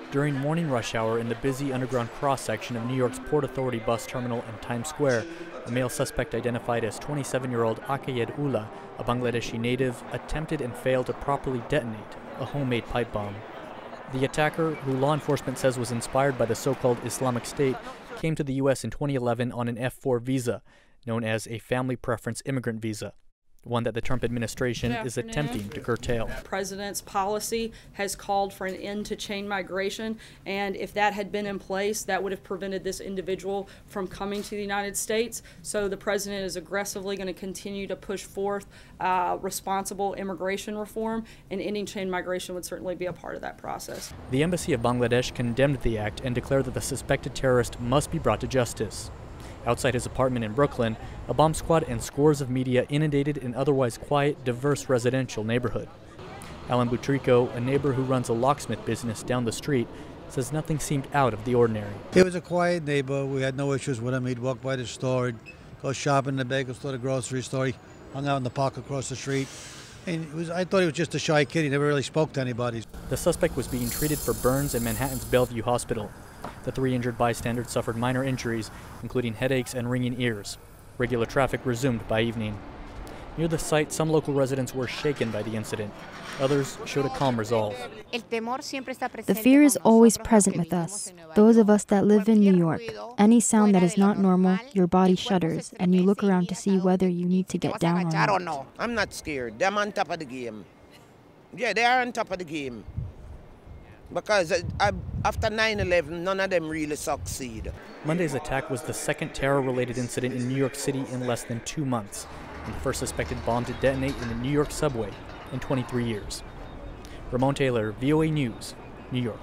During morning rush hour in the busy underground cross-section of New York's Port Authority bus terminal in Times Square, a male suspect identified as 27-year-old Akayed Ullah, a Bangladeshi native, attempted and failed to properly detonate a homemade pipe bomb. The attacker, who law enforcement says was inspired by the so-called Islamic State, came to the U.S. in 2011 on an F-4 visa, known as a family preference immigrant visa, one that the Trump administration is attempting to curtail. The president's policy has called for an end to chain migration, and if that had been in place, that would have prevented this individual from coming to the United States. So the president is aggressively going to continue to push forth responsible immigration reform, and ending chain migration would certainly be a part of that process. The Embassy of Bangladesh condemned the act and declared that the suspected terrorist must be brought to justice. Outside his apartment in Brooklyn, a bomb squad and scores of media inundated an otherwise quiet, diverse residential neighborhood. Alan Butrico, a neighbor who runs a locksmith business down the street, says nothing seemed out of the ordinary. He was a quiet neighbor. We had no issues with him. He'd walk by the store, go shopping in the bagel store, the grocery store. He hung out in the park across the street. And I thought he was just a shy kid. He never really spoke to anybody. The suspect was being treated for burns in Manhattan's Bellevue Hospital. The 3 injured bystanders suffered minor injuries, including headaches and ringing ears. Regular traffic resumed by evening. Near the site, some local residents were shaken by the incident. Others showed a calm resolve. The fear is always present with us, those of us that live in New York. Any sound that is not normal, your body shudders, and you look around to see whether you need to get down or not. I don't know. I'm not scared. They're on top of the game. Yeah, they are on top of the game. Because after 9/11, none of them really succeed. Monday's attack was the second terror-related incident in New York City in less than 2 months, and the first suspected bomb to detonate in the New York subway in 23 years. Ramon Taylor, VOA News, New York.